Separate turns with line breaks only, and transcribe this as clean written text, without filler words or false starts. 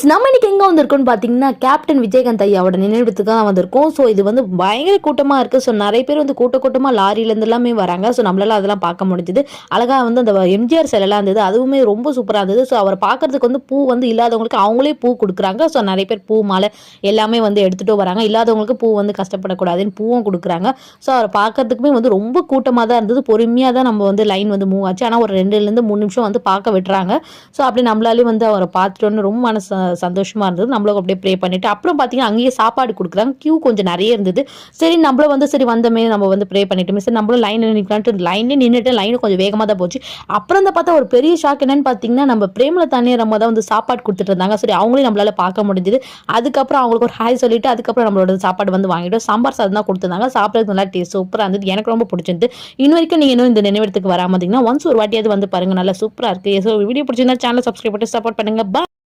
Friends நம்ம இன்னைக்கு எங்கே வந்திருக்கோம்னு பார்த்தீங்கன்னா கேப்டன் விஜயகாந்த் ஐயாவோட நினைவுக்கு தான் வந்திருக்கோம். ஸோ இது வந்து பயங்கர கூட்டமாக இருக்குது. ஸோ நிறைய பேர் வந்து கூட்டமாக லாரியிலேருந்து எல்லாமே வராங்க. ஸோ நம்மளால அதெல்லாம் பார்க்க முடிஞ்சுது. அழகாக வந்து அந்த எம்ஜிஆர் சிலைலாம் இருந்தது, அதுவுமே ரொம்ப சூப்பராக இருந்தது. ஸோ அவரை பார்க்கறதுக்கு வந்து பூ வந்து இல்லாதவங்களுக்கு அவங்களே பூ கொடுக்குறாங்க. ஸோ நிறைய பேர் பூ மாலை எல்லாமே வந்து எடுத்துகிட்டு வராங்க. இல்லாதவங்களுக்கு பூ வந்து கஷ்டப்படக்கூடாதுன்னு பூவும் கொடுக்குறாங்க. ஸோ அவரை பார்க்கறதுக்குமே வந்து ரொம்ப கூட்டமாக தான் இருந்தது. பொறுமையாக தான் நம்ம வந்து லைன் வந்து மூவ் ஆச்சு. ஆனால் ஒரு 2லேருந்து 3 நிமிஷம் வந்து பார்க்க விட்டுறாங்க. ஸோ அப்படி நம்மளாலே வந்து அவரை பார்த்துட்டோன்னு ரொம்ப மனசு சந்தோஷமா இருந்தது. நம்மளும் அப்படியே ப்ரே பண்ணிட்டு அப்புறம் பார்த்தீங்கன்னா அங்கேயே சாப்பாடு கொடுக்குறாங்க. கியூ கொஞ்சம் நிறைய இருந்தது. சரி நம்மளும் வந்து சரி வந்தமே நம்ம வந்து ப்ரே பண்ணிட்டோமே, சரி நம்மளும் லைனில் நிற்கலான்ட்டு லைன்லேயே நின்றுட்டு லைனும் கொஞ்சம் வேகமாக தான் போச்சு. அப்புறம் தான் பார்த்தா ஒரு பெரிய ஷாக் என்னன்னு பார்த்தீங்கன்னா நம்ம பிரேமலதானே நம்ம தான் வந்து சாப்பாடு கொடுத்துட்டு இருந்தாங்க. சரி அவங்களையும் நம்மளால பார்க்க முடிஞ்சுது. அதுக்கப்புறம் அவங்களுக்கு ஒரு ஹாய் சொல்லிட்டு அதுக்கப்புறம் நம்மளோட சாப்பாடு வந்து வாங்கிட்டோம். சாம்பார் சாதம் தான் கொடுத்துருந்தாங்க. சாப்பிட்றது நல்லா டேஸ்ட் சூப்பராக இருந்தது. எனக்கு ரொம்ப பிடிச்சிருந்து. இன்ன வரைக்கும் நீங்கள் இன்னும் இந்த நினைவிடத்துக்கு வராமல் இருந்தீங்கன்னா ஒன்ஸ் ஒரு வாட்டியாவது வந்து பாருங்க, நல்லா சூப்பராக இருக்குது. ஸோ வீடியோ பிடிச்சிருந்தா சேனல் சப்ஸ்கிரைப் பண்ணி சப்போர்ட் பண்ணுங்க.